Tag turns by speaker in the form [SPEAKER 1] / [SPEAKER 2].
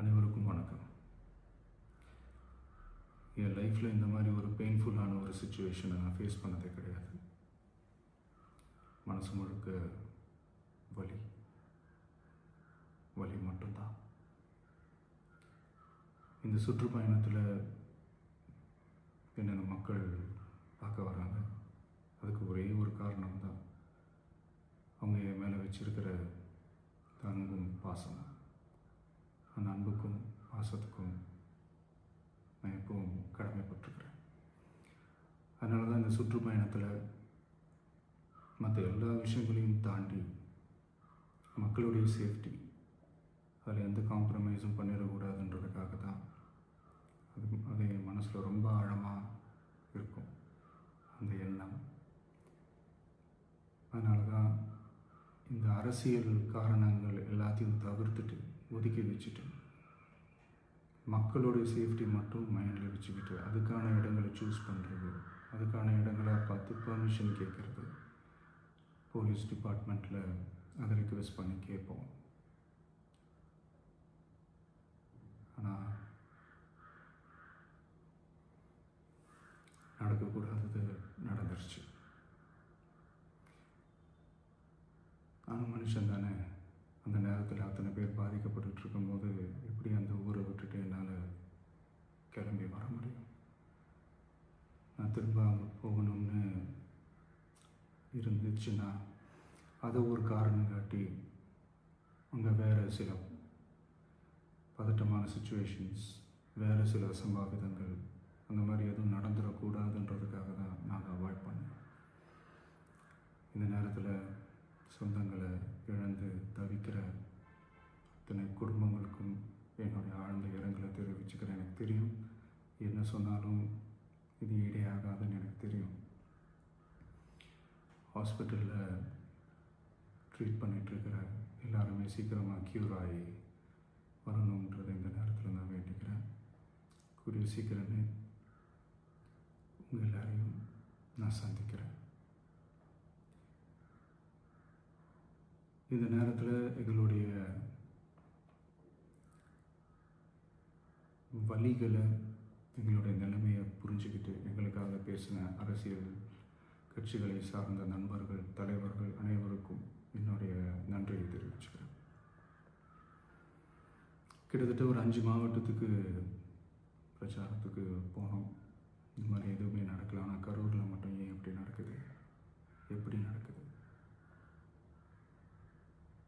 [SPEAKER 1] அனைவருக்கும் வணக்கம். என் லைஃப்பில் இந்த மாதிரி ஒரு பெயின்ஃபுல்லான ஒரு சுச்சுவேஷனை நான் ஃபேஸ் பண்ணதே கிடையாது. மனசு முழுக்க வலி வலி மட்டும்தான். இந்த சுற்றுப்பயணத்தில் என்னென்ன மக்கள் பார்க்க வராங்க, அதுக்கு ஒரே ஒரு காரணம் தான், அவங்க என் மேலே வச்சிருக்கிற அன்பும் பாசம். அந்த அன்புக்கும் பாசத்துக்கும் நான் எப்பவும் கடமைப்பட்டிருக்கிறேன். அதனால தான் இந்த சுற்றுப்பயணத்தில் மற்ற எல்லா விஷயங்களையும் தாண்டி மக்களுடைய சேஃப்டி, அதில் எந்த காம்ப்ரமைஸும் பண்ணிடக்கூடாதுன்றதுக்காக தான் அது என் மனசில் ரொம்ப ஆழமாக இருக்கும் அந்த எண்ணம். அதனால தான் இந்த அரசியல் காரணங்கள் எல்லாத்தையும் தவிர்த்துட்டு ஒதுக்கி வச்சுட்டு மக்களுடைய சேஃப்டி மட்டும் மைண்டில் வச்சுக்கிட்டு அதுக்கான இடங்களை சூஸ் பண்ணுறது, அதுக்கான இடங்களை பார்த்து பெர்மிஷன் கேட்குறது, போலீஸ் டிபார்ட்மெண்ட்டில் அதை ரிக்வெஸ்ட் பண்ணி கேட்போம். ஆனால் நடக்கக்கூடாதது நடந்துருச்சு. நானும் மனுஷன் தானே. அந்த நேரத்தில் அத்தனை பேர் பாதிக்கப்பட்டு இருக்கும்போது எப்படி அந்த ஊரை விட்டுட்டு என்னால் கிளம்பி வர முடியும்? நான் திரும்ப அங்கே போகணும்னு இருந்துச்சுன்னா அதை ஒரு காரணம் காட்டி அங்கே வேறு சில பதட்டமான சுச்சுவேஷன்ஸ், வேறு சில சம்பாவிதங்கள் அந்த மாதிரி எதுவும் நடந்துடக்கூடாதுன்றதுக்காக தான் நான் அவாய்ட் பண்ணேன். இந்த நேரத்தில் சொந்தங்களை இழந்து தவிக்கிற அத்தனை குடும்பங்களுக்கும் என்னுடைய ஆழ்ந்த இரங்கலை தெரிவிச்சுக்கிறேன். எனக்கு தெரியும், என்ன சொன்னாலும் இது ஈடேயாகாதுன்னு எனக்கு தெரியும். ஹாஸ்பிட்டலில் ட்ரீட் பண்ணிகிட்ருக்கிற எல்லாருமே சீக்கிரமாக க்யூர் ஆகி வரணுன்றதை இந்த நேரத்தில் நான் வேண்டிக்கிறேன். கூடிய சீக்கிரமே உங்கள் எல்லாரையும் நான் சந்திக்கிறேன். இந்த நேரத்தில் எங்களுடைய வலிகளை, எங்களுடைய நிலைமையை புரிஞ்சுக்கிட்டு எங்களுக்காக பேசின அரசியல் கட்சிகளை சார்ந்த நண்பர்கள், தலைவர்கள் அனைவருக்கும் என்னுடைய நன்றியை தெரிவிச்சுக்கிறேன். கிட்டத்தட்ட ஒரு 5 மாவட்டத்துக்கு பிரச்சாரத்துக்கு போனோம். இந்த மாதிரி எதுவுமே நடக்கல. ஆனால் கரூரில் மட்டும் ஏன் எப்படி நடக்குது? எப்படி நடக்குது?